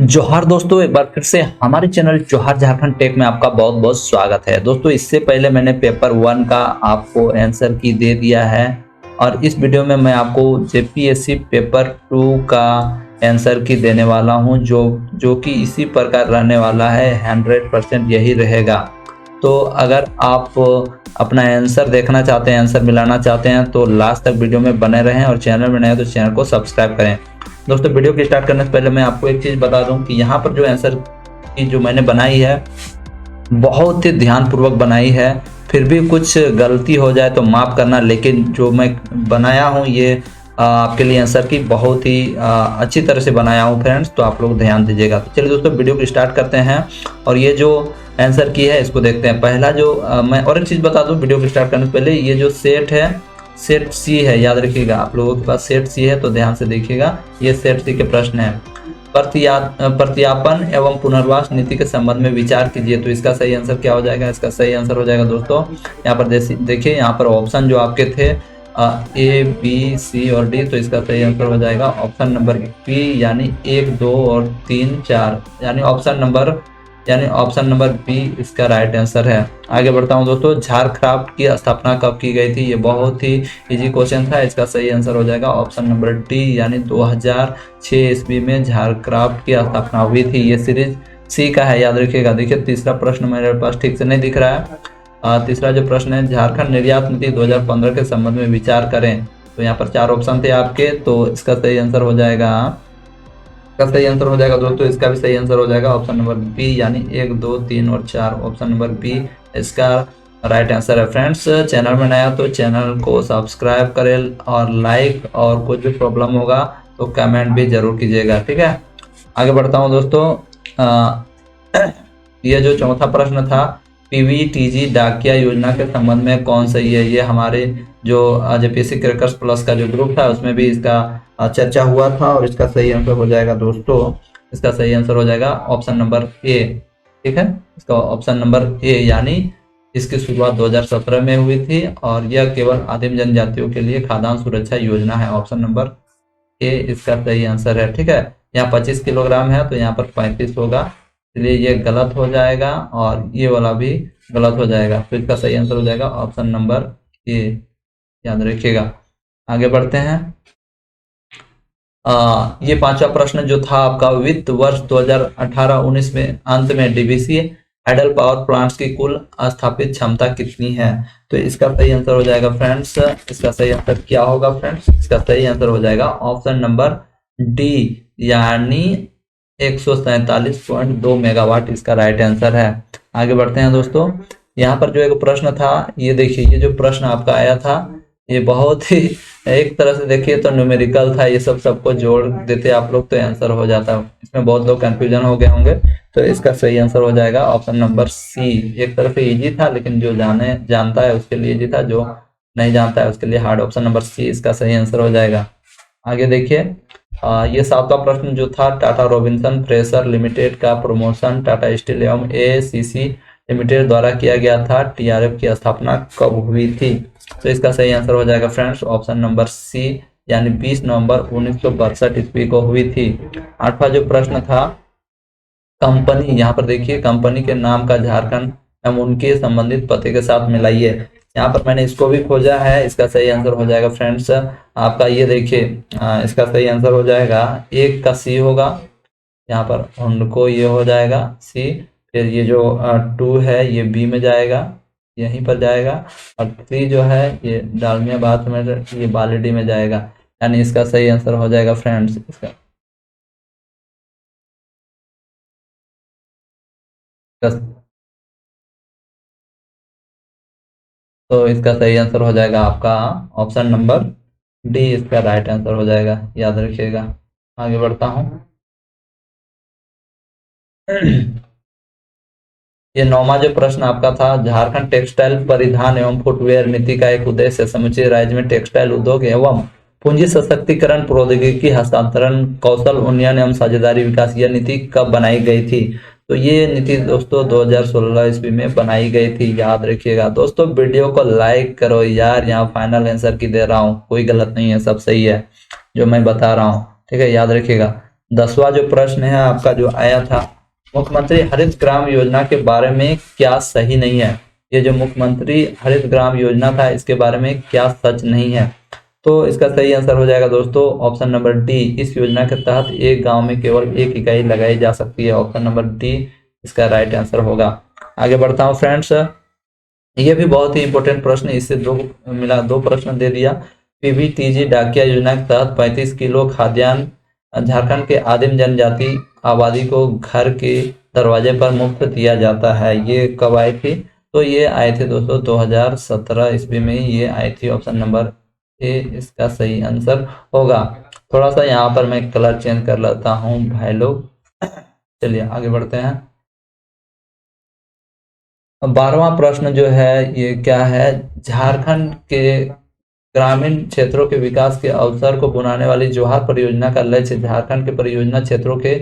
जोहार दोस्तों, एक बार फिर से हमारे चैनल जोहार झारखंड टेक में आपका बहुत बहुत स्वागत है। दोस्तों, इससे पहले मैंने पेपर 1 का आपको आंसर की दे दिया है और इस वीडियो में मैं आपको जेपीएससी पेपर 2 का आंसर की देने वाला हूं, जो कि इसी प्रकार रहने वाला है। 100% यही रहेगा। तो अगर आप अपना आंसर देखना चाहते हैं, आंसर मिलाना चाहते हैं, तो लास्ट तक वीडियो में बने रहें और चैनल में नए हैं तो चैनल को सब्सक्राइब करें। दोस्तों, वीडियो की स्टार्ट करने से पहले मैं आपको एक चीज़ बता दूं कि यहाँ पर जो आंसर की जो मैंने बनाई है, बहुत ही ध्यानपूर्वक बनाई है। फिर भी कुछ गलती हो जाए तो माफ़ करना, लेकिन जो मैं बनाया हूँ ये आपके लिए आंसर की बहुत ही अच्छी तरह से बनाया हूँ फ्रेंड्स, तो आप लोग ध्यान दीजिएगा। तो चलिए दोस्तों, वीडियो को स्टार्ट करते हैं और ये जो आंसर की है इसको देखते हैं। पहला जो मैं और एक चीज़ बता दूँ वीडियो को स्टार्ट करने से पहले, ये जो सेट है, सेट सी है, याद रखिएगा। आप लोगों के पास सेट सी है तो ध्यान से देखिएगा, ये सेट सी के प्रश्न है। प्रत्यापन एवं पुनर्वास नीति के संबंध में विचार कीजिए। तो इसका सही आंसर क्या हो जाएगा? इसका सही आंसर हो जाएगा दोस्तों, यहाँ पर देखिए, यहाँ पर ऑप्शन जो आपके थे ए बी सी और डी, तो इसका सही आंसर हो जाएगा ऑप्शन नंबर बी, यानी 1 2 और 3 4, यानी ऑप्शन नंबर बी इसका राइट आंसर है। आगे बढ़ता हूँ दोस्तों, झारक्राफ्ट की स्थापना कब की गई थी? ये बहुत ही इजी क्वेश्चन था। इसका सही आंसर हो जाएगा ऑप्शन नंबर डी, यानी 2006 ईस्वी में झारक्राफ्ट की स्थापना हुई थी। ये सीरीज सी का है, याद रखिएगा। देखिए, तीसरा प्रश्न मेरे पास ठीक से नहीं दिख रहा है। तीसरा जो प्रश्न है, झारखंड निर्यात नीति 2015 के संबंध में विचार करें। तो यहाँ पर 4 ऑप्शन थे आपके, तो इसका सही आंसर हो जाएगा, दोस्तों, इसका भी सही आंसर हो जाएगा ऑप्शन नंबर बी, यानी 1 2 3 और 4, ऑप्शन नंबर बी इसका राइट आंसर है। फ्रेंड्स, चैनल में नया तो चैनल को सब्सक्राइब करें और लाइक, और कुछ भी प्रॉब्लम होगा तो कमेंट भी जरूर कीजिएगा, ठीक है। आगे बढ़ता हूँ दोस्तों, ये जो चौथा प्रश्न था, पीवीटीजी डाकिया योजना के संबंध में कौन सही है? ये हमारे जो जेपीएससी क्रैकर्स प्लस का जो ग्रुप था उसमें भी इसका चर्चा हुआ था और इसका सही आंसर हो जाएगा दोस्तों, इसका सही आंसर हो जाएगा ऑप्शन नंबर ए, ठीक है। इसका ऑप्शन नंबर ए, यानी इसकी शुरुआत 2017 में हुई थी और यह केवल आदिम जनजातियों के लिए खाद्यान्न सुरक्षा योजना है। ऑप्शन नंबर ए इसका सही आंसर है, ठीक है। यहाँ 25 किलोग्राम है तो यहाँ पर 35 होगा, इसलिए ये गलत हो जाएगा और ये वाला भी गलत हो जाएगा। तो इसका सही आंसर हो जाएगा ऑप्शन नंबर ए, याद रखिएगा। आगे बढ़ते हैं। ये पांचवा प्रश्न जो था आपका, वित्त वर्ष 2018-19 में अंत में डीवीसी हाइडल पावर प्लांट्स की कुल स्थापित क्षमता कितनी है? तो इसका सही आंसर हो जाएगा फ्रेंड्स, इसका सही आंसर क्या होगा फ्रेंड्स? इसका सही आंसर हो जाएगा ऑप्शन नंबर डी, यानी 147.2 मेगावाट इसका राइट आंसर है। आगे बढ़ते हैं दोस्तों। यहाँ पर जो एक प्रश्न था, ये देखिए, ये जो प्रश्न आपका आया था ये बहुत ही, एक तरह से देखिए तो न्यूमेरिकल था। ये सबको जोड़ देते आप लोग तो आंसर हो जाता। इसमें बहुत लोग कंफ्यूजन हो गए होंगे, तो इसका सही आंसर हो जाएगा ऑप्शन नंबर सी। एक तरह से इजी था, लेकिन जो जानता है उसके लिए इजी था, जो नहीं जानता है उसके लिए हार्ड। ऑप्शन नंबर सी इसका सही आंसर हो जाएगा। आगे देखिए, ये सातवां प्रश्न जो था, टाटा रॉबिन्सन फ्रेशर लिमिटेड का प्रमोशन टाटा स्टील एवं एसीसी लिमिटेड द्वारा किया गया था। टीआरएफ की स्थापना कब हुई थी? तो इसका सही आंसर हो जाएगा फ्रेंड्स ऑप्शन नंबर सी, यानी 20 नवंबर 1962 ईस्वी को हुई थी। आठवां जो प्रश्न था, कंपनी, यहाँ पर देखिए, कंपनी के नाम का झारखंड एवं उनके संबंधित पते के साथ मिलाइए। यहाँ पर मैंने इसको भी खोजा है, इसका सही आंसर हो जाएगा फ्रेंड्स आपका, ये देखिए, इसका सही आंसर हो जाएगा, एक का सी होगा, यहाँ पर उनको ये हो जाएगा सी, फिर ये जो 2 है ये बी में जाएगा, यहीं पर जाएगा, और 3 जो है ये डालमिया बाथ में, ये बालीडी में जाएगा, यानी इसका सही आंसर हो जाएगा फ्रेंड्स इसका। तो इसका सही आंसर हो जाएगा आपका ऑप्शन नंबर डी, इसका राइट आंसर हो जाएगा, याद रखिएगा। आगे बढ़ता हूँ। ये 9वां जो प्रश्न आपका था, झारखंड टेक्सटाइल परिधान एवं फुटवेयर नीति का एक उद्देश्य समूचे राज्य में टेक्सटाइल उद्योग एवं पूंजी सशक्तिकरण, प्रौद्योगिकी हस्तांतरण, कौशल उन्नयन एवं साझेदारी विकास। यह नीति कब बनाई गई थी? तो ये नीति दोस्तों 2016 ईस्वी में बनाई गई थी, याद रखिएगा। दोस्तों, वीडियो को लाइक करो यार, यहाँ फाइनल आंसर की दे रहा हूँ, कोई गलत नहीं है, सब सही है जो मैं बता रहा हूँ, ठीक है, याद रखिएगा। 10वां जो प्रश्न है आपका जो आया था, मुख्यमंत्री हरित ग्राम योजना के बारे में क्या सही नहीं है। ये जो मुख्यमंत्री हरित ग्राम योजना था इसके बारे में क्या सच नहीं है। तो इसका सही आंसर हो जाएगा दोस्तों ऑप्शन नंबर डी। इस योजना के तहत एक गांव में केवल एक इकाई लगाई जा सकती है। ऑप्शन नंबर डी इसका राइट आंसर होगा। आगे बढ़ता हूँ फ्रेंड्स, ये भी बहुत ही इंपॉर्टेंट प्रश्न, इससे दो प्रश्न दे दिया। पीबीटीजी डाकिया योजना के तहत 35 किलो खाद्यान्न झारखंड के आदिम जनजाति आबादी को घर के दरवाजे पर मुफ्त दिया जाता है। ये कब आई थी? तो ये आए थे दोस्तों 2017 ईस्वी में ही ये आई थी। ऑप्शन नंबर ए इसका सही आंसर होगा। थोड़ा सा यहाँ पर मैं कलर चेंज कर लेता हूँ भाई लोग। चलिए आगे बढ़ते हैं। 12वां प्रश्न जो है ये क्या है, झारखंड के ग्रामीण क्षेत्रों के विकास के अवसर को बनाने वाली जोहार परियोजना का लक्ष्य झारखंड के परियोजना क्षेत्रों के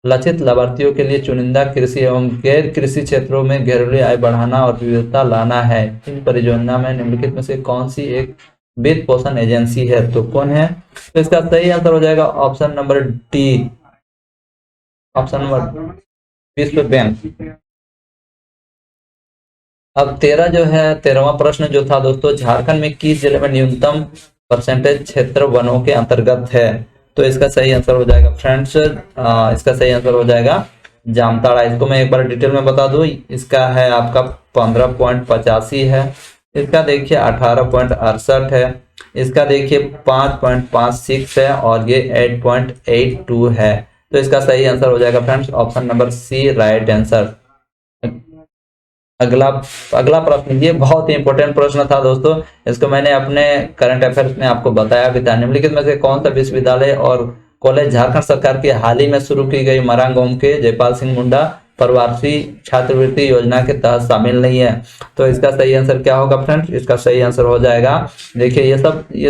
लक्षित लाभार्थियों के लिए चुनिंदा कृषि एवं गैर कृषि क्षेत्रों में घरेलू आय बढ़ाना और विविधता लाना है। इन परियोजना में निम्नलिखित में से कौन सी एक वित्त पोषण एजेंसी है? तो कौन है? तो इसका सही आंसर हो जाएगा option number D, option number विश्व बैंक। अब 13वां प्रश्न जो था दोस्तों, झारखंड में किस जिले में न्यूनतम परसेंटेज क्षेत्र वनों के अंतर्गत है? तो इसका सही आंसर हो जाएगा फ्रेंड्स, इसका सही आंसर हो जाएगा जामताड़ा। इसको मैं एक बार डिटेल में बता दूं, इसका है आपका 15.85 है, इसका देखिए 18.68 है, इसका देखिए 5.56 है और ये 8.82 है। तो इसका सही आंसर हो जाएगा friends option number C right answer. अगला प्रश्न, ये बहुत ही इंपॉर्टेंट प्रश्न था दोस्तों, इसको मैंने अपने करंट अफेयर्स में आपको बताया भी था। निम्नलिखित में से कौन सा विश्वविद्यालय और कॉलेज झारखंड सरकार की हाल ही में शुरू की गई मरांगोम के जयपाल सिंह मुंडा प्रवासी छात्रवृत्ति योजना के तहत शामिल नहीं है? तो इसका सही आंसर क्या होगा फ्रेंड्स? इसका सही आंसर हो जाएगा, देखिए ये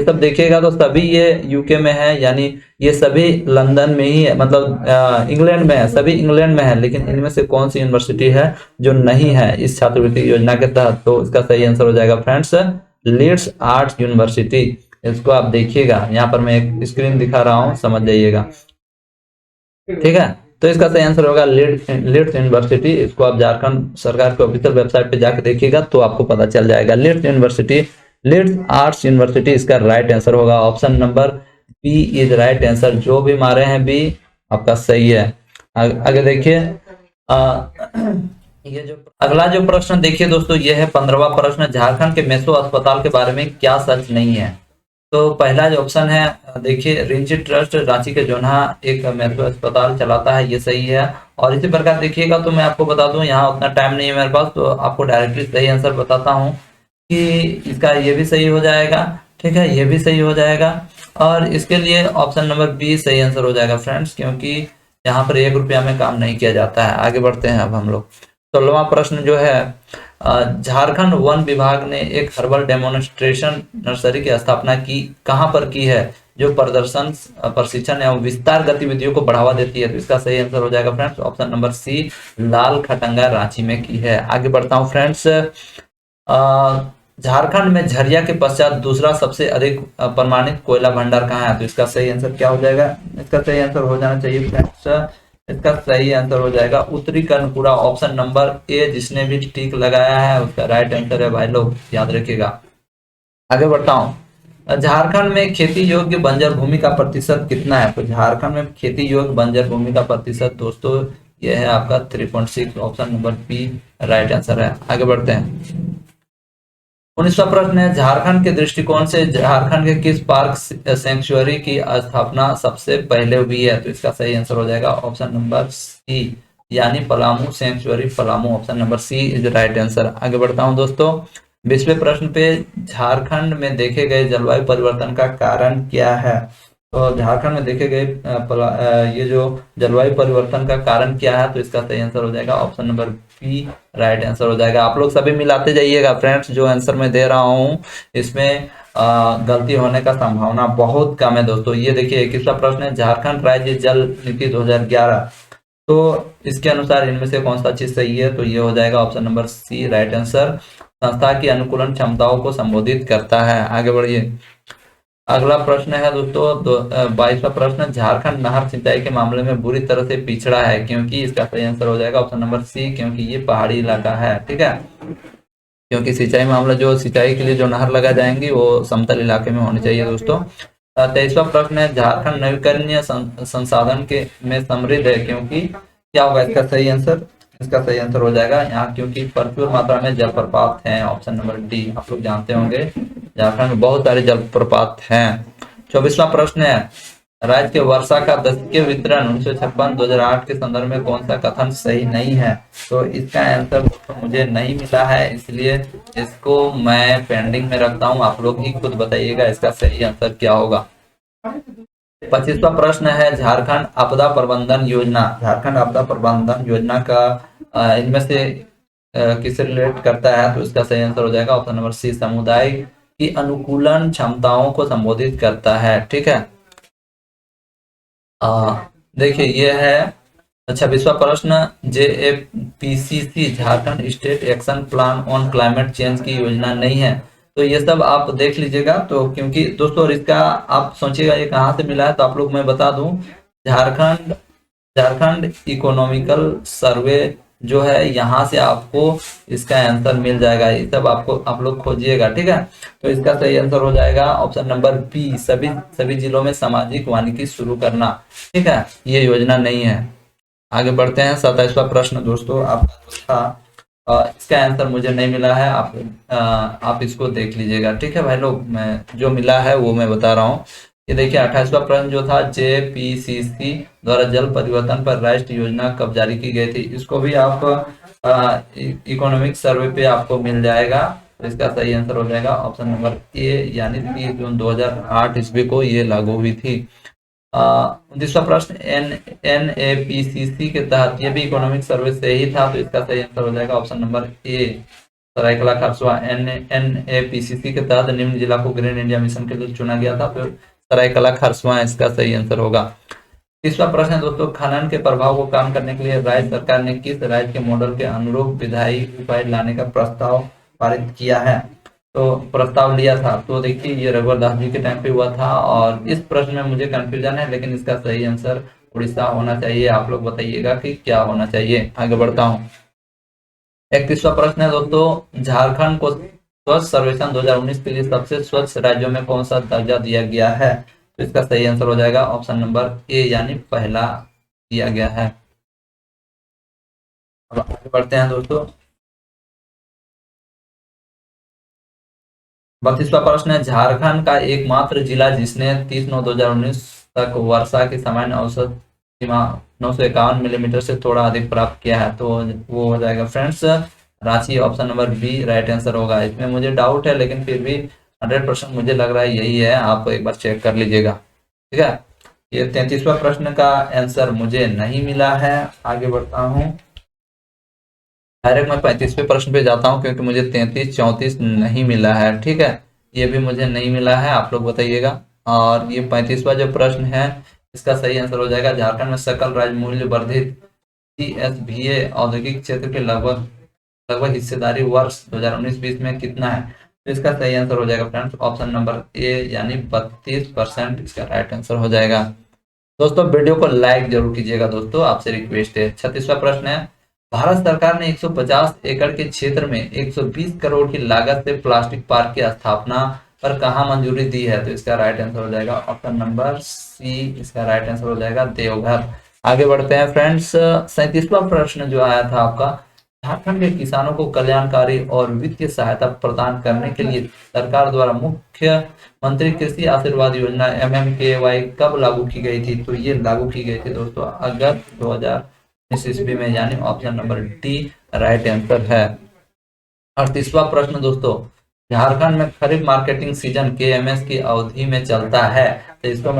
सब देखिएगा तो सभी ये यूके में है, यानी ये सभी लंदन में ही है, मतलब इंग्लैंड में है, सभी इंग्लैंड में है। लेकिन इनमें से कौन सी यूनिवर्सिटी है जो नहीं है इस छात्रवृत्ति योजना के तहत? तो इसका सही आंसर हो जाएगा फ्रेंड्स लीड्स आर्ट्स यूनिवर्सिटी। इसको आप देखिएगा, यहाँ पर मैं एक स्क्रीन दिखा रहा हूँ, समझ जाइएगा, ठीक है। तो इसका सही आंसर होगा लीड्स यूनिवर्सिटी। इसको आप झारखंड सरकार के ऑफिशियल वेबसाइट पे जाकर देखिएगा तो आपको पता चल जाएगा। Leeds university, Leeds arts university इसका राइट आंसर होगा। Option number B is right answer. जो भी मारे हैं बी आपका सही है। आगे देखिए, ये जो अगला जो प्रश्न देखिए दोस्तों, ये है 15वां प्रश्न, झारखंड के मेसो अस्पताल के बारे में क्या सच नहीं है? तो पहला जो ऑप्शन है देखिए, रिंची ट्रस्ट रांची के जोन्हा एक मेट्रो अस्पताल चलाता है, ये सही है। और इसी प्रकार देखिएगा तो मैं आपको बता दूं, यहाँ उतना टाइम नहीं है मेरे पास, तो आपको डायरेक्टली सही आंसर बताता हूँ कि इसका ये भी सही हो जाएगा, ठीक है, ये भी सही हो जाएगा। और इसके लिए ऑप्शन नंबर बी सही आंसर हो जाएगा फ्रेंड्स, क्योंकि यहाँ पर 1 रुपया में काम नहीं किया जाता है। आगे बढ़ते हैं अब हम लोग। 16वां प्रश्न जो है, झारखंड वन विभाग ने एक हर्बल डेमोन्स्ट्रेशन नर्सरी की स्थापना की कहां पर की है, जो प्रदर्शन प्रशिक्षण एवं विस्तार गतिविधियों को बढ़ावा देती है? तो इसका सही आंसर हो जाएगा फ्रेंड्स ऑप्शन नंबर सी लाल खटंगा रांची में की है। आगे बढ़ता हूं फ्रेंड्स, झारखंड में झरिया के पश्चात दूसरा सबसे अधिक प्रमाणित कोयला भंडार कहाँ है? तो इसका सही आंसर क्या हो जाएगा? इसका सही आंसर हो जाना चाहिए फ्रेंड्स, इसका सही आंसर हो जाएगा उत्तरी कर्णपुरा। ऑप्शन नंबर ए, जिसने भी टिक लगाया है उसका राइट आंसर है भाई लोग, याद रखिएगा। आगे बढ़ता हूँ, झारखंड में खेती योग्य बंजर भूमि का प्रतिशत कितना है? तो झारखंड में खेती योग्य बंजर भूमि का प्रतिशत दोस्तों यह है आपका 3.6। Option number B right answer है। आगे बढ़ते हैं, 19वां प्रश्न है, झारखंड के दृष्टिकोण से झारखंड के किस पार्क सेंचुरी की स्थापना सबसे पहले हुई है? तो इसका सही आंसर हो जाएगा ऑप्शन नंबर सी, यानी Palamu century Palamu. Option number C is right answer. आगे बढ़ता हूं दोस्तों, 20वें प्रश्न पे, झारखंड में देखे गए जलवायु परिवर्तन का कारण क्या है? तो झारखंड में देखे गए ये जो जलवायु परिवर्तन का कारण क्या है? तो इसका सही आंसर हो जाएगा option number B right answer हो जाएगा। आप लोग सभी मिलाते जाइएगा फ्रेंड्स, जो आंसर मैं दे रहा हूँ इसमें गलती होने का संभावना बहुत कम है दोस्तों। ये देखिए 21वां प्रश्न है, झारखंड राज्य जल नीति 2011, तो इसके अनुसार इनमें से कौन सा चीज सही है? तो ये हो जाएगा option number C right answer. संस्था की अनुकूलन क्षमताओं को संबोधित करता है। आगे बढ़िए, अगला प्रश्न है दोस्तों 22वां प्रश्न, झारखंड नहर सिंचाई के मामले में बुरी तरह से पिछड़ा है क्योंकि, इसका सही आंसर हो जाएगा ऑप्शन नंबर सी, क्योंकि ये पहाड़ी इलाका है। ठीक है, क्योंकि सिंचाई मामला जो सिंचाई के लिए जो नहर लगा जाएंगी वो समतल इलाके में होनी चाहिए दोस्तों। 23वां प्रश्न है, झारखंड नवीकरणीय संसाधन के में समृद्ध है क्योंकि, क्या होगा इसका सही आंसर? इसका सही आंसर हो जाएगा यहाँ क्योंकि प्रचुर मात्रा में जलप्रपात हैं, ऑप्शन नंबर डी। आप लोग जानते होंगे झारखंड में बहुत सारे जलप्रपात हैं। 24वां प्रश्न है, राज्य के वर्षा का दशकीय वितरण 1956-2008 के संदर्भ में कौन सा कथन सही नहीं है? तो इसका आंसर तो मुझे नहीं मिला है, इसलिए इसको मैं पेंडिंग में रखता हूँ। आप लोग ही खुद बताइएगा इसका सही आंसर क्या होगा। 25वां प्रश्न है, झारखंड आपदा प्रबंधन योजना, झारखंड आपदा प्रबंधन योजना का इनमें से किससे रिलेट करता है? तो इसका सही आंसर हो जाएगा ऑप्शन नंबर सी, समुदाय की अनुकूलन क्षमताओं को संबोधित करता है। ठीक है, देखिए ये है 26वां प्रश्न, JAPCC Jharkhand state action plan on climate change की योजना नहीं है। तो ये सब आप देख लीजिएगा। तो क्योंकि दोस्तों इसका आप सोचिएगा ये कहाँ से मिला है, तो आप लोग मैं बता दूं, झारखंड झारखंड इकोनॉमिकल सर्वे जो है यहाँ से आपको इसका आंसर मिल जाएगा। ये सब आपको आप लोग खोजिएगा। ठीक है, तो इसका सही आंसर हो जाएगा ऑप्शन नंबर बी, सभी जिलों में सामाजिक वानिकी शुरू करना। ठीक है, ये योजना नहीं है। आगे बढ़ते हैं 27वां प्रश्न दोस्तों आपका था, इसका आंसर मुझे नहीं मिला है, आप इसको देख लीजिएगा। ठीक है भाई लोग, मैं जो मिला है वो मैं बता रहा हूँ। ये देखिए 28वां प्रश्न जो था, JPCC द्वारा जल परिवर्तन पर राष्ट्रीय योजना कब जारी की गई थी? इसको भी आप इकोनॉमिक सर्वे पे आपको मिल जाएगा। तो इसका सही आंसर हो जाएगा ऑप्शन नंबर ए, यानी 30 जून 2008 ईस्वी को ये लागू हुई थी। 29वां प्रश्न, NAPCC के तहत, ये भी इकोनॉमिक सर्वे से ही था, तो इसका सही आंसर हो जाएगा option number A, Seraikela Kharsawan. NAPCC के तहत निम्न जिला को ग्रीन इंडिया मिशन के लिए चुना गया था, तो सरायकला खरसुआ इसका सही आंसर होगा। 30वां प्रश्न दोस्तों, खनन के प्रभाव को कम करने के लिए राज्य सरकार ने किस राज्य के मॉडल के अनुरूप विधायी उपाय लाने का प्रस्ताव पारित किया है? तो प्रस्ताव लिया था, तो देखिए ये रघुवर दास जी के टाइम पे हुआ था, और इस प्रश्न में मुझे कंफ्यूजन है, लेकिन इसका सही आंसर उड़ीसा होना चाहिए। आप लोग बताइएगा कि क्या होना चाहिए। आगे बढ़ता हूँ। 31वां प्रश्न है दोस्तों, झारखंड को स्वच्छ सर्वेक्षण 2019 के लिए सबसे स्वच्छ राज्यों में कौन सा दर्जा दिया गया है? तो इसका सही आंसर हो जाएगा ऑप्शन नंबर ए, यानी पहला दिया गया है। अब आगे बढ़ते हैं दोस्तों। 32वां प्रश्न है, झारखंड का एकमात्र जिला जिसने 30/9/2019 तक वर्षा की सामान्य औसत सीमा 951 मिलीमीटर से थोड़ा अधिक प्राप्त किया है, तो वो हो जाएगा friends Ranchi, option number B right answer होगा। इसमें मुझे डाउट है, लेकिन फिर भी 100% मुझे लग रहा है यही है, आप एक बार चेक कर लीजिएगा। ठीक है, ये 33वां प्रश्न का आंसर मुझे नहीं मिला है। आगे बढ़ता हूँ, डायरेक्ट मैं 35वें प्रश्न पे जाता हूँ क्योंकि मुझे 33, 34 नहीं मिला है। ठीक है, ये भी मुझे नहीं मिला है, आप लोग बताइएगा। और ये 35वां जो प्रश्न है इसका सही आंसर हो जाएगा, झारखंड में सकल राज्य मूल्य वर्धित CSVA औद्योगिक क्षेत्र के लगभग हिस्सेदारी वर्ष 2019-20 में कितना है? तो इसका सही आंसर हो जाएगा फ्रेंड्स ऑप्शन नंबर ए, यानी 32% इसका राइट आंसर हो जाएगा। दोस्तों वीडियो को लाइक जरूर कीजिएगा दोस्तों, आपसे रिक्वेस्ट है। 36वां प्रश्न है, भारत सरकार ने 150 एकड़ के क्षेत्र में 120 करोड़ की लागत से प्लास्टिक पार्क की स्थापना पर कहाँ मंजूरी दी है? तो इसका राइट आंसर हो जाएगा ऑप्शन नंबर सी, इसका राइट आंसर हो जाएगा देवघर। आगे बढ़ते हैं फ्रेंड्स, 37वां प्रश्न जो आया था आपका, झारखंड के किसानों को कल्याणकारी और वित्तीय सहायता प्रदान करने के लिए सरकार द्वारा मुख्यमंत्री कृषि आशीर्वाद योजना MMKY कब लागू की गई थी? तो ये लागू की गई थी दोस्तों अगस्त 2019 ईस्वी में, यानी option number D right answer है। 38वां प्रश्न दोस्तों, झारखंड में खरीफ मार्केटिंग सीजन KMS की अवधि में चलता है, तो इसको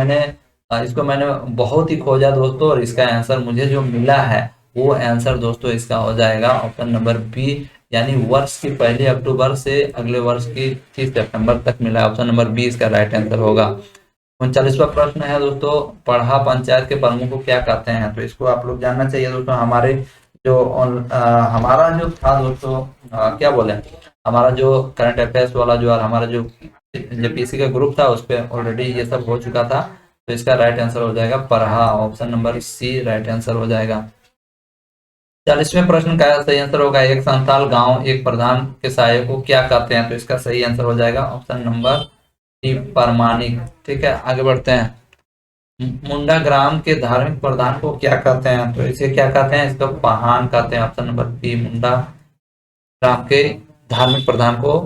मैंने बहुत ही खोजा दोस्तों, और इसका आंसर मुझे जो मिला है वो आंसर दोस्तों इसका हो जाएगा ऑप्शन नंबर बी, यानी वर्ष की 1 अक्टूबर से अगले वर्ष की 30 सितंबर तक मिला है। ऑप्शन नंबर बी इसका राइट आंसर होगा। 39वां प्रश्न है दोस्तों, पढ़ा पंचायत के प्रमुख को क्या कहते हैं? तो इसको आप लोग जानना चाहिए दोस्तों। हमारा जो था दोस्तों, क्या बोले, हमारा जो करंट अफेयर्स वाला जो, और हमारा जो जो पीसी का ग्रुप था उस पर ऑलरेडी ये सब हो चुका था। तो इसका राइट आंसर हो जाएगा Parha, option number C right answer हो जाएगा। 40वें प्रश्न का सही आंसर होगा एक संथाल गांव एक प्रधान के सहायक को क्या कहते हैं। तो इसका सही आंसर हो जाएगा ऑप्शन नंबर डी परमाणिक। ठीक है, आगे बढ़ते हैं। मुंडा ग्राम के धार्मिक प्रधान को क्या कहते हैं। तो इसे क्या कहते हैं, इसको पहान कहते हैं। ऑप्शन नंबर बी मुंडा ग्राम के धार्मिक प्रधान को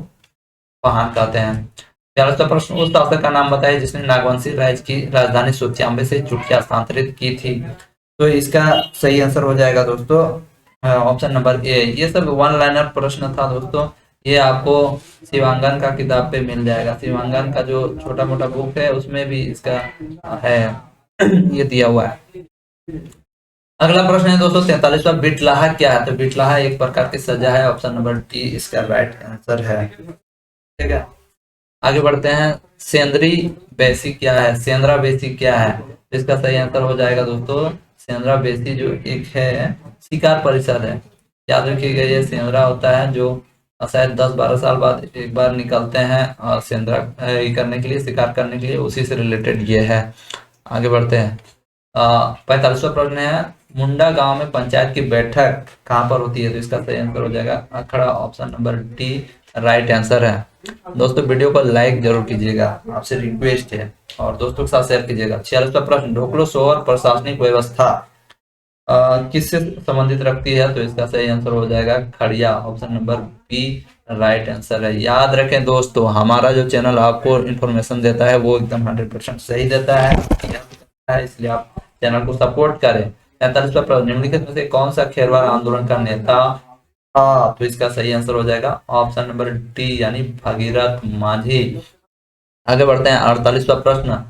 पहान कहते हैं। 42वां प्रश्न, उस शासक का नाम बताइए जिसने नागवंशी राज्य की राजधानी सोत्यांबे से चुटिया स्थानांतरित की थी। तो इसका सही आंसर हो जाएगा दोस्तों ऑप्शन नंबर ए। ये सब वन लाइनर प्रश्न था दोस्तों, ये आपको शिवांगन का किताब पे मिल जाएगा। शिवांगन का जो छोटा मोटा बुक है उसमें भी इसका है ये दिया हुआ है। अगला प्रश्न है दोस्तों 43वां, बिटलाहा क्या है। तो बिटलाहा एक प्रकार की सजा है, ऑप्शन नंबर डी इसका राइट आंसर है। ठीक है, आगे बढ़ते हैं। सेंद्री बेसी क्या है, सेंद्रा बेसी क्या है। तो इसका सही आंसर हो जाएगा दोस्तों सेंद्रा बेसी जो एक है शिकार परिषद है। याद रखिएगा ये सेंद्रा होता है जो शायद 10-12 साल बाद एक बार निकलते हैं सेंद्रा करने के लिए, शिकार करने के लिए, उसी से रिलेटेड ये है। आगे बढ़ते हैं। 45वां प्रश्न है मुंडा गांव में पंचायत की बैठक कहाँ पर होती है। तो इसका सही आंसर हो जाएगा Akhra, option number D right answer है। दोस्तों वीडियो को लाइक जरूर कीजिएगा, आपसे रिक्वेस्ट है, और दोस्तों के साथ शेयर कीजिएगा। 46वां प्रश्न, ढोकलो शोर प्रशासनिक व्यवस्था किससे संबंधित रखती है। तो इसका सही आंसर हो जाएगा Kharia, option number B right answer है। याद रखें दोस्तों हमारा जो चैनल आपको इन्फॉर्मेशन देता है वो एकदम 100% सही देता है, इसलिए आप चैनल को सपोर्ट करें। 43वां प्रश्न, निम्नलिखित में से कौन सा खेरवार आंदोलन का नेता था। तो इसका सही आंसर हो जाएगा ऑप्शन नंबर डी यानी भगीरथ माझी। आगे बढ़ते हैं। 48वां प्रश्न,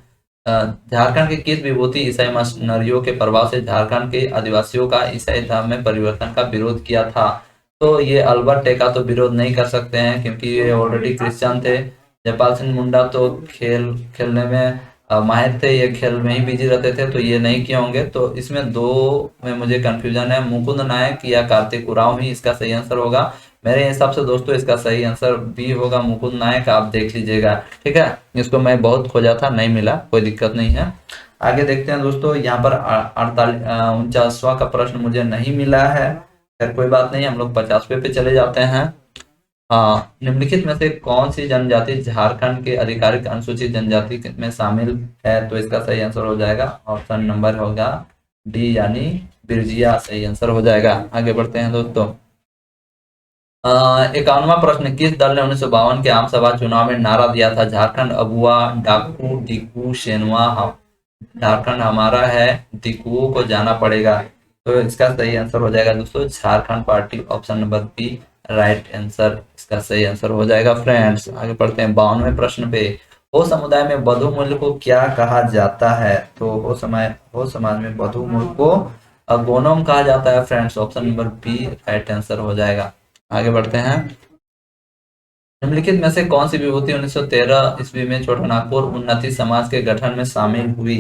झारखंड के किस विभूति ईसाई मिशनरियों के प्रभाव से झारखंड के आदिवासियों का ईसाई धर्म में परिवर्तन का विरोध किया था। तो ये अल्बर्ट टेका तो विरोध नहीं कर सकते हैं क्योंकि ये ऑलरेडी क्रिश्चियन थे। जयपाल सिंह मुंडा तो खेलने में माहिर थे, ये खेल में ही बिजी रहते थे, तो ये नहीं किए होंगे। तो इसमें दो में मुझे कंफ्यूजन है, मुकुंद नायक या कार्तिक उरांव ही इसका सही आंसर होगा। मेरे हिसाब से दोस्तों इसका सही आंसर बी होगा मुकुंद नायक, आप देख लीजिएगा। ठीक है, इसको मैं बहुत खोजा था, नहीं मिला, कोई दिक्कत नहीं है। आगे देखते हैं दोस्तों, यहाँ पर 49वां का प्रश्न मुझे नहीं मिला है, खैर कोई बात नहीं, हम लोग 50वें पे चले जाते हैं। निम्नलिखित में से कौन सी जनजाति झारखंड के आधिकारिक अनुसूचित जनजाति में शामिल है। तो इसका सही आंसर हो जाएगा ऑप्शन नंबर होगा डी यानी बिरजिया, सही आंसर हो जाएगा। आगे बढ़ते हैं दोस्तों। 51वां प्रश्न, किस दल ने 1952 के आम सभा चुनाव में नारा दिया था, झारखंड अबुआ डाकू डिकू शेनुआ झारखंड हमारा है, डिकुओं को जाना पड़ेगा। तो इसका सही आंसर हो जाएगा दोस्तों Jharkhand party, option number B right answer इसका सही आंसर हो जाएगा। फ्रेंड्स आगे बढ़ते हैं 52वें प्रश्न पे। हो समुदाय में बधु मूल्य को क्या कहा जाता है। तो हो समाज में बधु मूल्य को गोनोम कहा जाता है friends, option number B right answer हो जाएगा। आगे बढ़ते हैं। निम्नलिखित में से कौन सी विभूति 1913 ईस्वी में छोटानागपुर उन्नति समाज के गठन में शामिल हुई।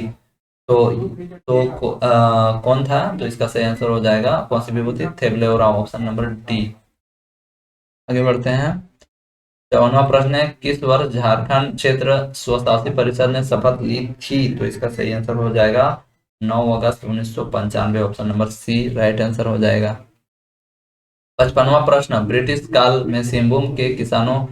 कौन था। तो इसका सही आंसर हो जाएगा कौन सी विभूति, थेबलेओराम, ऑप्शन नंबर डी। आगे बढ़ते हैं। 54वां प्रश्न है, किस वर्ष झारखंड क्षेत्र स्वशासी परिषद ने शपथ ली थी। तो इसका सही आंसर हो जाएगा 9 August 1995, option number C right answer हो जाएगा। 55वां प्रश्न, ब्रिटिश काल में सिंहभूम के किसानों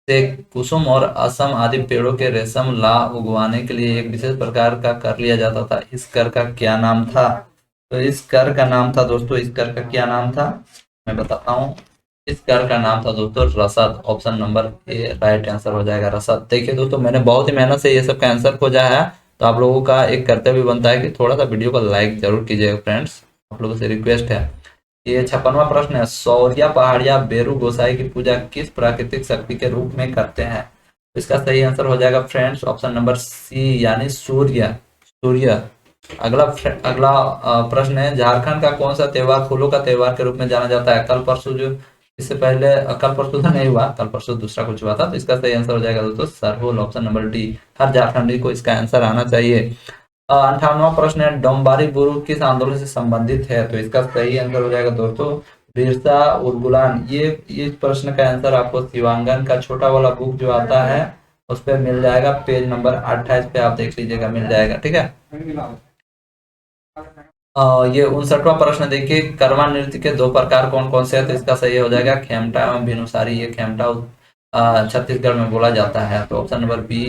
से कुसुम और असम आदि पेड़ों के रेशम ला उगवाने के लिए एक विशेष प्रकार का कर लिया जाता था, इस कर का क्या नाम था। तो इस कर का नाम था दोस्तों, इस कर का क्या नाम था मैं बताता हूँ। इस कर का नाम था दोस्तों रसद, ऑप्शन नंबर ए राइट आंसर हो जाएगा रसद। देखिए दोस्तों मैंने बहुत ही मेहनत से ये सब का आंसर खोजा है, तो आप लोगों का एक कर्तव्य बनता है कि थोड़ा सा वीडियो को लाइक जरूर कीजिएगा फ्रेंड्स, आप लोगों से रिक्वेस्ट है। ये 56वां प्रश्न है, सौरिया पहाड़िया बेरू गोसाई की पूजा किस प्राकृतिक शक्ति के रूप में करते हैं। तो इसका सही आंसर हो जाएगा फ्रेंड्स ऑप्शन नंबर सी यानी सूर्य। अगला प्रश्न है, झारखंड का कौन सा त्योहार फूलों का त्योहार के रूप में जाना जाता है। कल परसों जो इससे पहले कल परसों तो नहीं हुआ, कल परसों दूसरा कुछ हुआ था। तो इसका सही आंसर हो जाएगा दोस्तों सरहुल, ऑप्शन नंबर डी। हर झारखंडी को इसका आंसर आना चाहिए। 58वां प्रश्न है, डोम्बारी बुरु किस आंदोलन से संबंधित है। तो इसका सही आंसर हो जाएगा दोस्तों बिरसा उर्गुलान। ये प्रश्न का आंसर आपको शिवांगन का छोटा वाला बुक जो आता है उस पर मिल जाएगा, पेज नंबर 28 पे आप देख लीजिएगा, मिल जाएगा, ठीक है। ये 59वां प्रश्न देखिए, करवा नृत्य के दो प्रकार कौन कौन से हैं, तो इसका सही हो जाएगा खेमटा एवं भिनुसारी। ये खेमटा छत्तीसगढ़ में बोला जाता है, तो ऑप्शन नंबर बी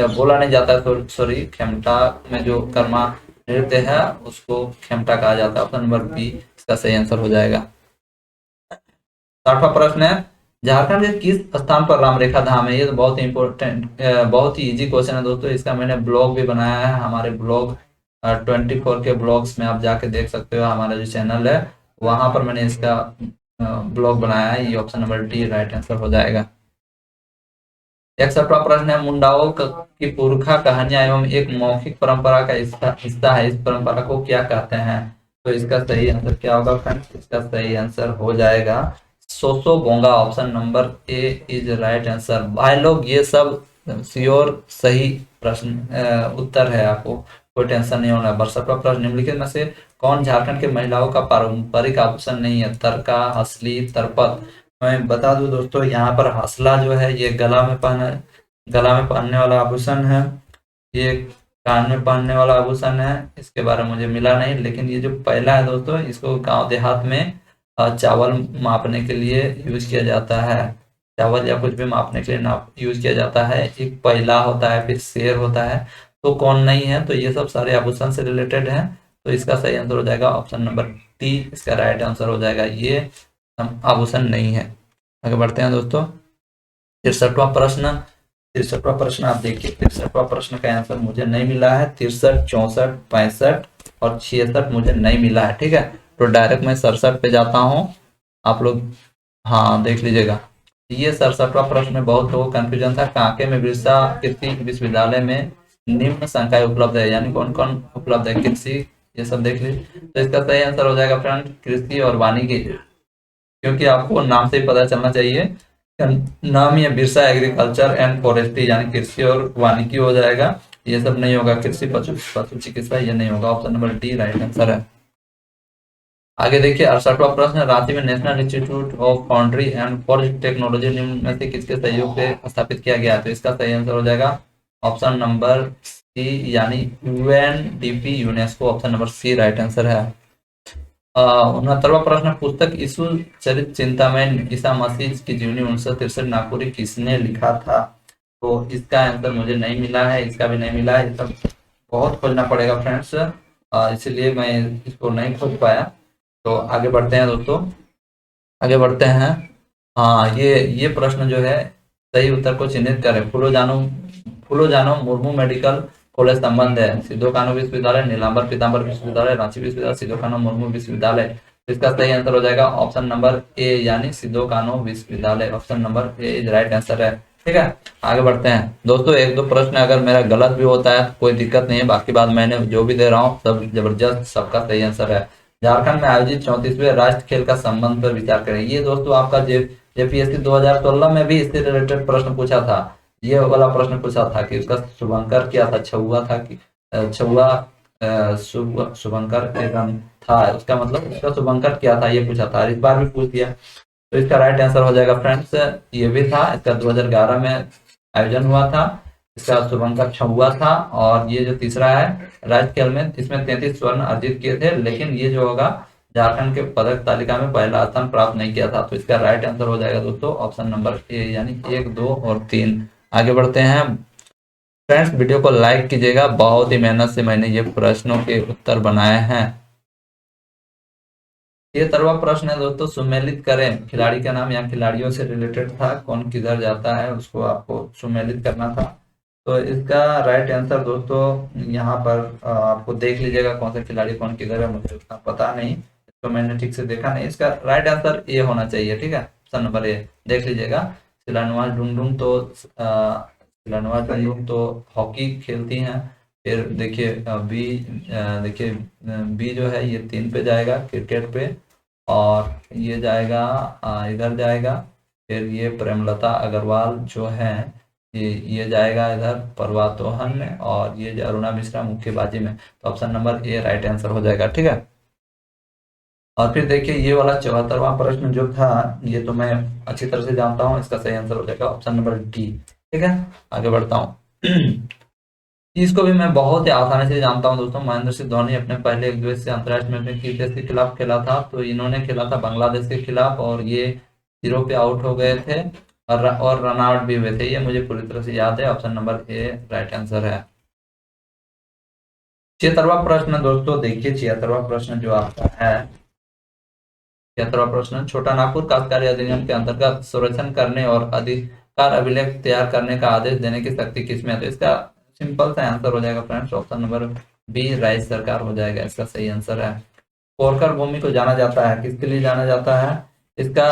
बोला नहीं जाता है, सॉरी, खेमटा में जो कर्मा नृत्य है उसको खेमटा कहा जाता है। ऑप्शन नंबर बी इसका सही आंसर हो जाएगा। 60वां प्रश्न है, झारखंड के किस स्थान पर रामरेखा धाम है। ये तो बहुत ही इंपॉर्टेंट, बहुत ही इजी क्वेश्चन है दोस्तों। इसका मैंने ब्लॉग भी बनाया है, हमारे ब्लॉग 24 के ब्लॉग्स में आप जाके देख सकते हो, हमारा जो चैनल है वहां पर मैंने इसका ब्लॉग बनाया है। ये option number D right answer हो जाएगा। 61वां प्रश्न है, मुंडाओं की पुरखा कहानियां एवं एक मौखिक परंपरा का हिस्सा है, इस परंपरा को क्या कहते हैं। तो इसका सही आंसर क्या होगा फ्रेंड्स, इसका सही आंसर हो जाएगा Soso Bonga. Option number A is right answer. भाई लोग ये सब श्योर सही प्रश्न उत्तर है, आपको कोई टेंशन नहीं होना। 62वां प्रश्न, निम्नलिखित में से कौन झारखंड के महिलाओं का पारंपरिक आभूषण नहीं है। तरका, हसली, तरपत। मैं बता दूं दोस्तों, यहाँ पर हसला जो है ये गला में पहनने वाला आभूषण है, ये कान में पहनने वाला आभूषण है। इसके बारे में मुझे मिला नहीं, लेकिन ये जो पहला है दोस्तों, इसको गांव देहात में चावल मापने के लिए यूज किया जाता है। चावल या कुछ भी मापने के लिए नाप यूज किया जाता है। एक पहला होता है, फिर शेर होता है, तो कौन नहीं है। तो ये सब सारे आभूषण से रिलेटेड हैं, तो इसका सही आंसर हो जाएगा ऑप्शन नंबर डी, इसका राइट आंसर हो जाएगा। ये आभूषण नहीं है। आगे बढ़ते हैं दोस्तों। 63वां प्रश्न, 63वां प्रश्न आप देखिए। 63वां प्रश्न का आंसर मुझे नहीं मिला है। 63, 64, 65 और 66 मुझे नहीं मिला है, ठीक है। तो डायरेक्ट मैं 67 पे जाता हूँ, आप लोग हाँ देख लीजिएगा। ये 67वां प्रश्न में बहुत लोगों को कंफ्यूजन था। कांके में बिरसा कृषि विश्वविद्यालय में निम्न संकाय उपलब्ध है, यानी कौन कौन उपलब्ध है, कृषि, ये सब देख लीजिए। तो इसका सही आंसर हो जाएगा फ्रेंड कृषि और वानिकी, क्योंकि आपको नाम से ही पता चलना चाहिए, नाम ही है बिरसा एग्रीकल्चर एंड फॉरेस्ट्री, यानी कृषि और वानिकी हो जाएगा। ये सब नहीं होगा, कृषि पशु चिकित्सा ये नहीं होगा। Option number D right answer है। आगे देखिए 68वां प्रश्न, रांची में national institute of foundry and forest technology निम्न में से किसके सहयोग से स्थापित किया गया है। तो इसका सही आंसर हो जाएगा ऑप्शन नंबर सी, यानी UNDP UNESCO. Option number C right answer है। 69वां प्रश्न, पुस्तक यीशु चरित चिंतामय ईसा मसीह की जीवनी 1963 नागपुरी किसने लिखा था। तो इसका आंसर मुझे नहीं मिला है, इसका भी नहीं मिला है। ये सब बहुत खोजना पड़ेगा फ्रेंड्स, इसलिए मैं इसको नहीं खोज पाया। तो आगे बढ़ते हैं दोस्तों, आगे बढ़ते हैं। हाँ, ये प्रश्न जो है सही उत्तर को चिन्हित करें। फूलो जानो मुर्मू मेडिकल कॉलेज संबंध है। सिद्धो कानो विश्वविद्यालय, नीलांबर पीताम्बर विश्वविद्यालय, रांची विश्वविद्यालय, सिद्धो कानो मुर्मू विश्वविद्यालय। तो इसका सही आंसर हो जाएगा ऑप्शन नंबर ए, यानी सिद्धो कानो विश्वविद्यालय। Option number A is right answer है, ठीक है। आगे बढ़ते हैं दोस्तों। एक दो प्रश्न अगर मेरा गलत भी होता है तो कोई दिक्कत नहीं है, बाकी बात मैंने जो भी दे रहा हूँ सब जबरदस्त, सबका सही आंसर है। झारखंड में आयोजित 34वें राष्ट्रीय खेल का संबंध पर विचार करें। ये दोस्तों आपका जेपीएससी 2016 में भी इससे रिलेटेड प्रश्न पूछा था। ये वाला प्रश्न पूछा था कि उसका शुभंकर क्या था, छुआ था कि छुआ शुभंकर एवं था, उसका मतलब उसका शुभंकर क्या था, ये पूछा था। इस बार भी पूछ दिया, तो इसका राइट आंसर हो जाएगा फ्रेंड्स, ये भी था। इसका 2011 में आयोजन हुआ था, इसका शुभंकर छुआ था। और ये जो तीसरा है राज्य खेल में, इसमें 33 स्वर्ण अर्जित किए थे, लेकिन ये जो होगा झारखंड के पदक तालिका में पहला स्थान प्राप्त नहीं किया था। तो इसका राइट आंसर हो जाएगा दोस्तों ऑप्शन नंबर ए, यानी 1, 2 और 3। आगे बढ़ते हैं फ्रेंड्स, वीडियो को लाइक कीजिएगा, बहुत ही मेहनत से मैंने ये प्रश्नों के उत्तर बनाए हैं। ये 13वां प्रश्न है दोस्तों, सुमेलित करें। खिलाड़ी का नाम यहाँ खिलाड़ियों से रिलेटेड था, कौन किधर जाता है उसको आपको सुमेलित करना था। तो इसका राइट आंसर दोस्तों यहाँ पर आपको देख लीजिएगा, कौन सा खिलाड़ी कौन किधर है, मुझे उतना पता नहीं, इसको मैंने ठीक से देखा नहीं। इसका राइट आंसर ए होना चाहिए, ठीक है, ऑप्शन नंबर ए देख लीजिएगा। सिलानुआ डुंगडुंग तो हॉकी खेलती हैं। फिर देखिए बी, देखिए बी जो है ये 3 पे जाएगा क्रिकेट पे, और ये जाएगा इधर जाएगा। फिर ये प्रेमलता अग्रवाल जो है ये जाएगा इधर पर्वतोहन में, और ये अरुणा मिश्रा मुक्केबाजी में। तो ऑप्शन नंबर ए राइट आंसर हो जाएगा, ठीक है। और फिर देखिए ये वाला 74वां प्रश्न जो था, ये तो मैं अच्छी तरह से जानता हूँ, इसका सही आंसर हो जाएगा ऑप्शन नंबर डी, ठीक है, आगे बढ़ता हूँ। इसको भी मैं बहुत ही आसानी से जानता हूँ दोस्तों। महेंद्र सिंह धोनी अपने पहले एक दिवसीय अंतर्राष्ट्रीय मैच में किस देश के खिलाफ खेला था, तो इन्होंने खेला था बांग्लादेश के खिलाफ, और ये 0 पे आउट हो गए थे और रन आउट भी हुए थे। ये मुझे पूरी तरह से याद है। ऑप्शन नंबर ए राइट आंसर है। 76वां प्रश्न दोस्तों देखिए, 76वां प्रश्न जो आपका है, 76वां प्रश्न, छोटा नागपुर काश्तकारी अधिनियम के अंतर्गत संरक्षण करने और अधिकार अभिलेख तैयार करने का आदेश देने की शक्ति किसमें है, तो इसका सिंपल सा आंसर हो जाएगा फ्रेंड्स, ऑप्शन नंबर बी राज्य सरकार हो जाएगा, इसका सही आंसर है। कोरकर भूमि को जाना जाता है, किसके लिए जाना जाता है, इसका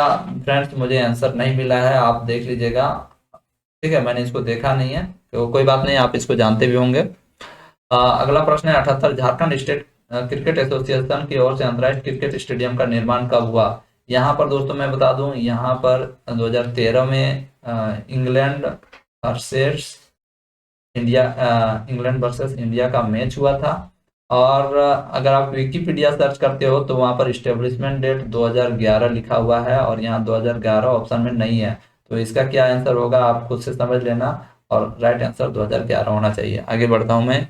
फ्रेंड्स मुझे आंसर नहीं मिला है, आप देख लीजिएगा। ठीक है, मैंने इसको देखा नहीं है, तो कोई बात नहीं, आप इसको जानते भी होंगे। अगला प्रश्न है 78, झारखंड स्टेट क्रिकेट एसोसिएशन की ओर से अंतर्राष्ट्रीय क्रिकेट स्टेडियम का निर्माण कब हुआ। यहाँ पर दोस्तों मैं बता दूं, यहाँ पर 2013 में इंग्लैंड वर्सेस इंडिया का मैच हुआ था। और अगर आप विकिपीडिया सर्च करते हो तो वहां पर स्टेब्लिशमेंट डेट 2011 लिखा हुआ है, और यहाँ 2011 ऑप्शन में नहीं है, तो इसका क्या आंसर होगा आप खुद से समझ लेना, और राइट आंसर 2011 होना चाहिए। आगे बढ़ता हूं मैं।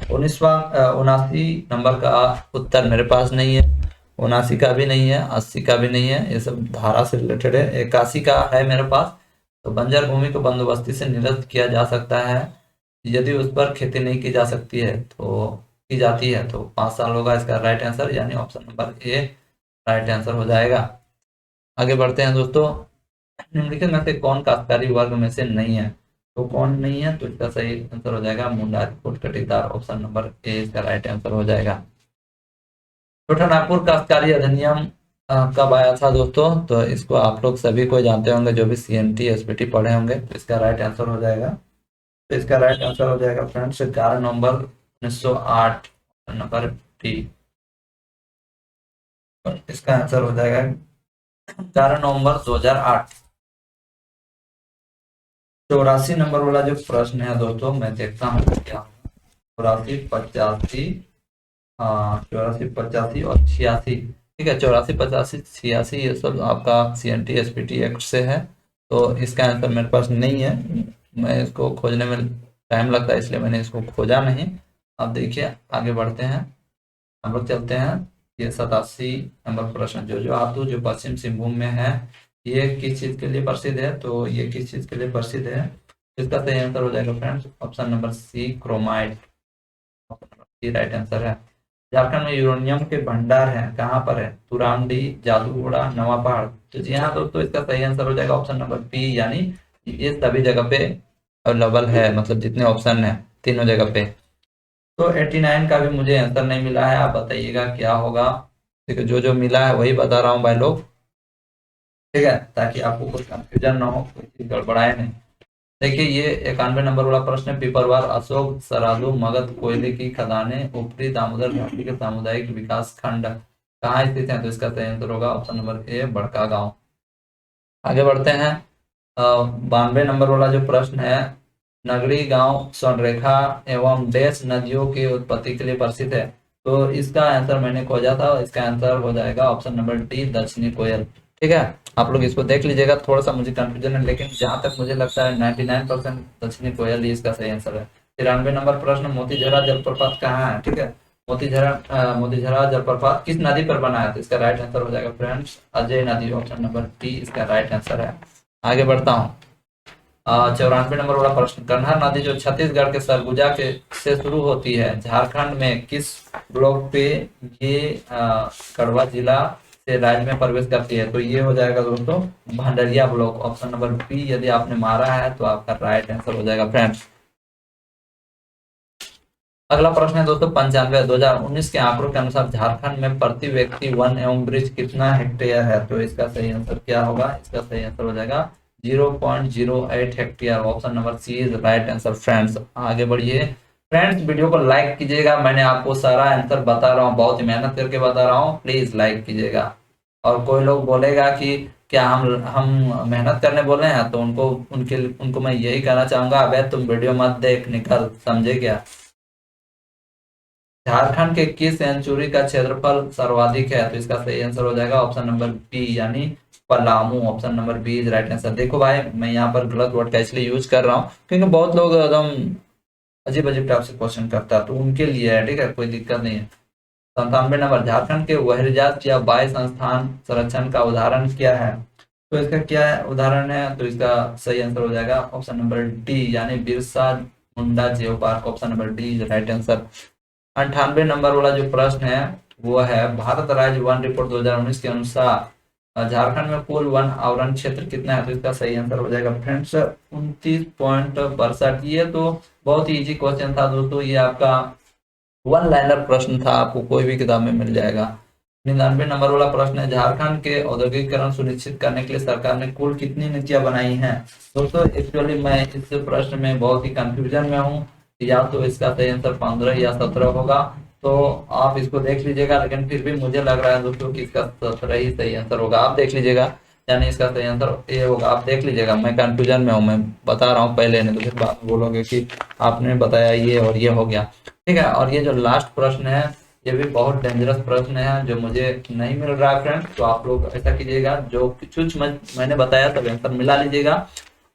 79 नंबर का उत्तर मेरे पास नहीं है, 79 का भी नहीं है, 80 का भी नहीं है, ये सब धारा से रिलेटेड है। 81 का है मेरे पास। तो बंजर भूमि को बंदोबस्ती से निरस्त किया जा सकता है यदि उस पर खेती नहीं की जा सकती है, तो की जाती है, तो 5 साल होगा इसका राइट आंसर, यानी ऑप्शन नंबर ए राइट आंसर हो जाएगा। आगे बढ़ते हैं दोस्तों। निम्नलिखित में से कौन काश्तकारी वर्ग में से नहीं है, तो कौन नहीं है, तो इसका सही आंसर हो जाएगा मुंडारी कोट कटीदार, ऑप्शन नंबर ए इसका राइट आंसर हो जाएगा। छोटा नागपुर काश्तकारी अधिनियम कब आया था दोस्तों, तो इसको आप लोग सभी को जानते होंगे, जो भी सीएनटी एसपीटी पढ़े होंगे, तो इसका राइट आंसर हो जाएगा, तो इसका राइट आंसर हो जाएगा फ्रेंड्स 11 नवंबर 1908, नंबर डी, इसका आंसर हो जाएगा 11 नवंबर 2008। 84 नंबर वाला जो प्रश्न है दोस्तों, मैं देखता हूँ क्या, 84, 85, 84, 85 और 86। ठीक है, 84, 85, 86 ये सब आपका सीएनटी एसपीटी एक्ट से है, तो इसका आंसर मेरे पास नहीं है। मैं इसको खोजने में टाइम लगता है, इसलिए मैंने इसको खोजा नहीं। अब देखिए आगे बढ़ते हैं, हम लोग चलते हैं। ये 87 नंबर प्रश्न, जो आतू जो पश्चिम सिंहभूम में है, ये किस चीज के लिए प्रसिद्ध है, तो ये किस चीज के लिए प्रसिद्ध है, इसका सही आंसर हो जाएगा friends, option number C chromite, ये राइट आंसर है। झारखंड में यूरेनियम के भंडार हैं, कहाँ पर है, तुरांडी, जादूगोड़ा, नवापहाड़, तो जी हाँ दोस्तों, इसका सही आंसर हो जाएगा ऑप्शन नंबर बी, यानी ये सभी जगह पे अवेलेबल है, मतलब जितने ऑप्शन है तीनों जगह पे। तो 89 का भी मुझे आंसर नहीं मिला है, आप बताइएगा क्या होगा। ठीक है, जो जो मिला है वही बता रहा हूँ भाई लोग, ठीक है, ताकि आपको कुछ कंफ्यूजन ना हो, कोई चीज गड़बड़ाए नहीं। देखिए ये 91 नंबर वाला प्रश्न है, पिपरवार, अशोक, सरादू, मगध कोयले की खदानें ऊपरी दामोदर घाटी के सामुदायिक विकास खंड कहाँ स्थित है, तो इसका सही आंसर होगा ऑप्शन नंबर ए बड़का गांव। आगे बढ़ते हैं। 92 नंबर वाला जो प्रश्न है, नगरी गांव स्वर्णरेखा एवं डैश नदियों की उत्पत्ति के लिए प्रसिद्ध है, तो इसका आंसर मैंने खोजा था, इसका आंसर हो जाएगा ऑप्शन नंबर डी दक्षिणी कोयल। ठीक है, आप लोग इसको देख लीजिएगा, थोड़ा सा मुझे कंफ्यूजन है, लेकिन जहां तक मुझे लगता है 99% दक्षिणी कोयल ही इसका सही आंसर है। 93 नंबर प्रश्न, मोतीझरा जलप्रपात कहाँ है, ठीक है, मोतीझरा जलप्रपात किस नदी पर बना है, तो इसका राइट आंसर हो जाएगा फ्रेंड्स अजय नदी, ऑप्शन नंबर बी इसका राइट आंसर है। आगे बढ़ता हूँ। 94 नंबर वाला प्रश्न, कन्हा नदी जो छत्तीसगढ़ के सरगुजा के से शुरू होती है, झारखंड में किस ब्लॉक पे ये कड़वा जिला से राज्य में प्रवेश करती है, तो ये हो जाएगा दोस्तों Bhandaria block, option number B यदि आपने मारा है तो आपका राइट आंसर हो जाएगा फ्रेंड्स। अगला प्रश्न है दोस्तों 95, 2019 के आंकड़ों के अनुसार झारखंड में प्रति व्यक्ति वन एवं ब्रिज कितना हेक्टेयर है, तो इसका सही आंसर क्या होगा, इसका सही आंसर हो जाएगा 0.08 hectare, option number C is right answer friends. आगे बढ़िए फ्रेंड्स, वीडियो को लाइक कीजिएगा, मैंने आपको सारा आंसर बता रहा हूँ, बहुत ही मेहनत करके बता रहा हूँ, प्लीज लाइक कीजिएगा। और कोई लोग बोलेगा कि क्या हम मेहनत करने बोले हैं, तो उनको मैं यही कहना चाहूंगा, अबे तुम वीडियो मत देख, निकल, समझे क्या। झारखंड के किस सेंचुरी का क्षेत्रफल सर्वाधिक है, तो इसका सही आंसर हो जाएगा ऑप्शन नंबर बी, यानी Palamu, option number B is right answer. देखो भाई मैं यहाँ पर गलत वर्ड का इसलिए यूज कर रहा हूँ क्योंकि बहुत लोग एकदम अजीब अजीब टाइप से क्वेश्चन करता है, तो उनके लिए है, ठीक है, कोई दिक्कत नहीं है। 97 नंबर, झारखंड के वहरिजात या बाह्य संस्थान संरक्षण का उदाहरण क्या है? तो इसका क्या है उदाहरण है? तो इसका सही आंसर हो जाएगा ऑप्शन नंबर डी, यानी Birsa Munda geo park, option number D is right answer. 98 number वाला जो प्रश्न है वो है भारत राज्य वन रिपोर्ट 2019 के अनुसार झारखंड में कुल वन आवरण क्षेत्र कितना है? तो इसका सही आंसर हो जाएगा फ्रेंड्स 29.62। ये तो बहुत ही इजी क्वेश्चन था दोस्तों, ये आपका वन लाइनर प्रश्न था, आपको कोई भी किताब में मिल जाएगा। 99 नंबर वाला प्रश्न है झारखंड के औद्योगिकरण सुनिश्चित करने के लिए सरकार ने कुल कितनी नीतियां बनाई हैं? दोस्तों एक्चुअली मैं इस प्रश्न में बहुत ही कंफ्यूजन में हूँ, या तो इसका सही आंसर 15 या 17 होगा, तो आप इसको देख लीजिएगा, लेकिन फिर भी मुझे लग रहा है दोस्तों कि इसका 17 ही सही आंसर होगा। आप देख लीजिएगा, यानी इसका सही आंसर ये होगा, आप देख लीजिएगा। मैं कंफ्यूजन में हूँ, मैं बता रहा हूँ पहले, नहीं तो फिर बाद में बोलोगे कि आपने बताया ये और ये हो गया, ठीक है। और ये जो लास्ट प्रश्न है ये भी बहुत डेंजरस प्रश्न है जो मुझे नहीं मिल रहा है फ्रेंड्स, तो आप लोग ऐसा कीजिएगा, जो कुछ मैंने बताया सब आंसर मिला लीजिएगा।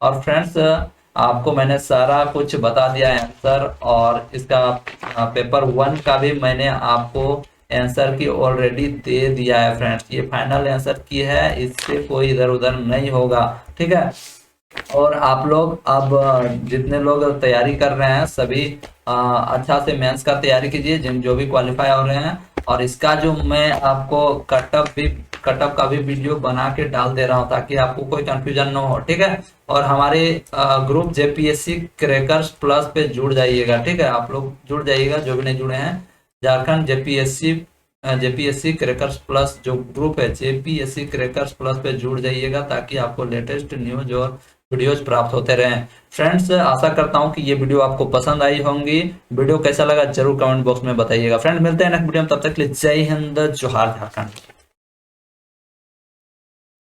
और फ्रेंड्स आपको मैंने सारा कुछ बता दिया है आंसर, और इसका पेपर 1 का भी मैंने आपको आंसर की ऑलरेडी दे दिया है फ्रेंड्स। ये फाइनल आंसर की है, इससे कोई इधर उधर नहीं होगा, ठीक है। और आप लोग अब जितने लोग तैयारी कर रहे हैं सभी अच्छा से मेंस का तैयारी कीजिए, जिन जो भी क्वालिफाई हो रहे हैं। और इसका जो मैं आपको कटअप का भी वीडियो बना के डाल दे रहा हूँ ताकि आपको कोई कंफ्यूजन ना हो, ठीक है। और हमारे ग्रुप जेपीएससी क्रैकर्स प्लस पे जुड़ जाइएगा, ठीक है। आप लोग जुड़ जाइएगा जो भी नहीं जुड़े हैं। झारखंड जेपीएससी क्रैकर्स प्लस जो ग्रुप है जेपीएससी क्रैकर्स प्लस पे जुड़ जाइएगा, ताकि आपको लेटेस्ट न्यूज और वीडियोज प्राप्त होते रहें। फ्रेंड्स आशा करता हूं कि ये वीडियो आपको पसंद आई होंगी। वीडियो कैसा लगा जरूर कमेंट बॉक्स में बताइएगा। फ्रेंड्स मिलते हैं नेक्स्ट वीडियो में, तब तक के लिए जय हिंद, जोहार झारखंड।